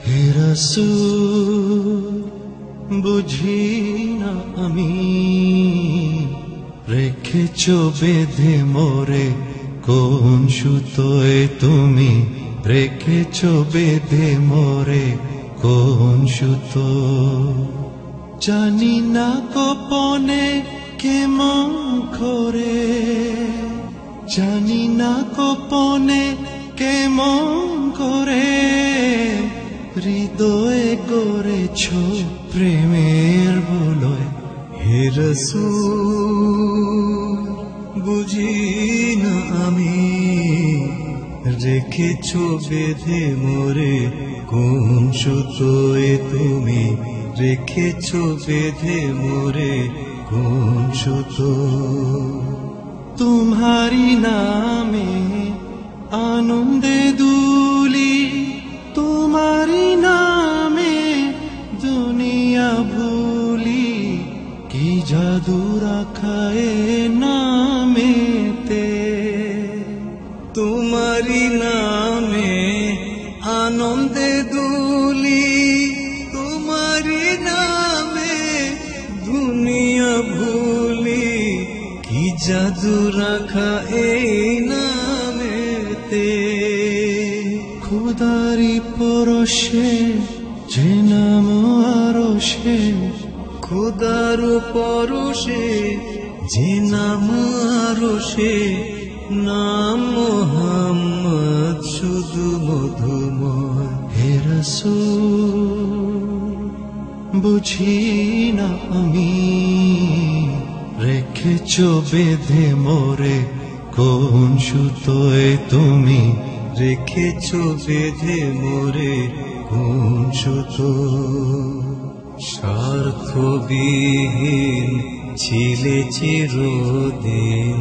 হে রাসূল বুঝি না আমি, রেখেছো বেঁধে মোরে কোন সুতোয় তুমি, রেখেছো বেঁধে মোরে কোন সুতো। জানি না গোপনে কেমন করে, জানি না গোপনে কেমন করে হৃদয়ে করেছো প্রেমের বুলয়। হে রাসূল বুঝি না আমি, রেখেছো বেঁধে মোরে কোন সুতোয় তুমি, রেখেছো বেঁধে মোরে কোন সুতো। তোমারি নামে আনন্দে দুলি, তোমারি নামে দুনিয়া ভুলি, কি জাদু রাখা এ নামেতে। তোমারি নামে আনন্দে দুলি, তোমারি নামে দুনিয়া ভুলি, কি জাদু রাখা এই নামেতে। খুদারি পরশে যে নাম আরশে, খুদার পরশে যে নাম আরশে, নাম মুহাম্মদ শুধু মধুময়। হে রাসূল বুঝি না আমি, রেখেছো বেঁধে মোরে কোন সুতোয় তুমি, রেখেছো বেঁধে মোরে কোন সুতো। স্বার্থবিহীন ছিলে চিরদিন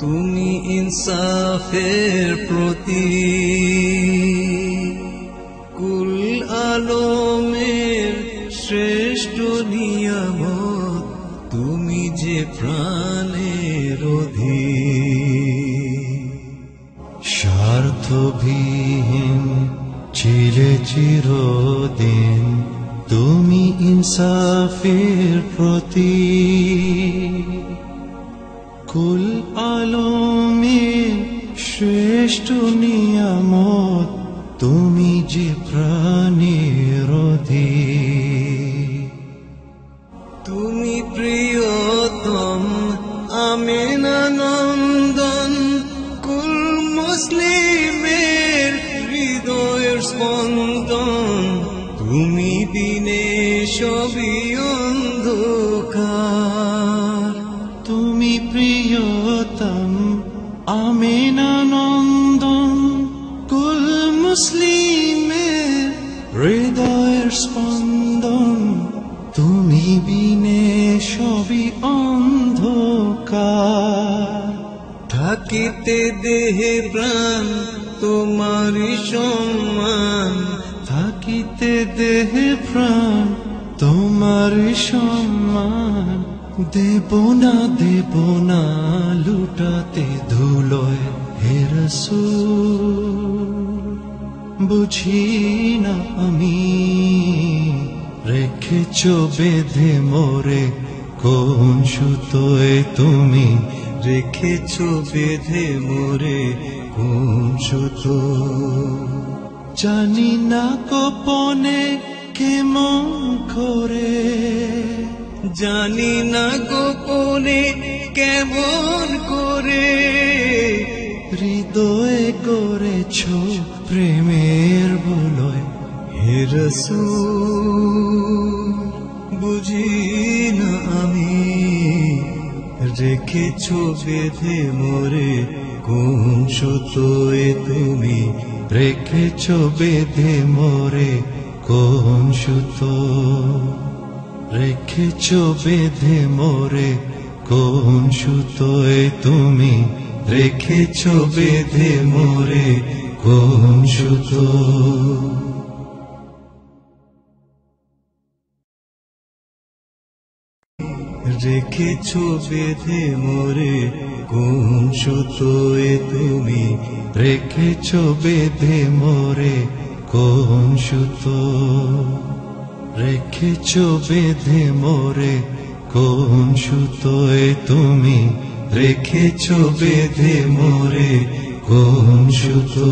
তুমি ইনসাফের প্রতীক, কুল আলমের শ্রেষ্ঠ নিয়ামত তুমি যে প্রাণের অধীক। স্বার্থবিহীন ছিলে চিরদিন তুমি ইনসাফের প্রতীক, কুল আলমের শ্রেষ্ঠ নিয়ামত তুমি যে প্রাণের অধীক। তুমি প্রিয়তম আমেনা নন্দন, কুল মুসলিমের হৃদয়ের স্পন্দন, তুমি বিনে সবই অন্ধকার। তুমি প্রিয়তম আমেনা নন্দন, কুল মুসলিমের হৃদয়ের স্পন্দন, তুমি বিনে সবই অন্ধকার। থাকিতে দেহে প্রাণ তোমারি সম্মান, থাকিতে দেহে প্রাণ তোমারি সম্মান, দেব না লুটাতে ধুলোয়। হে রাসূল বুঝি না আমি, রেখেছো বেঁধে মোরে কোন সুতোয় তুমি, রেখেছো বেঁধে মোরে কোন সুতো। জানি না গোপনে কেমন করে, জানি না গোপনে কেমন করে হৃদয়ে করেছো প্রেমের বুলয়। হে রাসূল বুঝি না আমি, রেখেছো বেঁধে মোরে কোন সুতোয় তুমি, রেখেছো বেঁধে মোরে কোন সুতো। রেখেছো বেঁধে মোরে কোন সুতোয় তুমি, রেখেছো বেঁধে মোরে কোন সুতো। রেখেছো বেঁধে মোরে কোন সুতোয় তুমি, রেখেছো বেঁধে মোরে কোন সুতো রেখেছো বেঁধে মোরে কোন সুতোয় তুমি রেখেছো বেঁধে মোরে কোন সুতো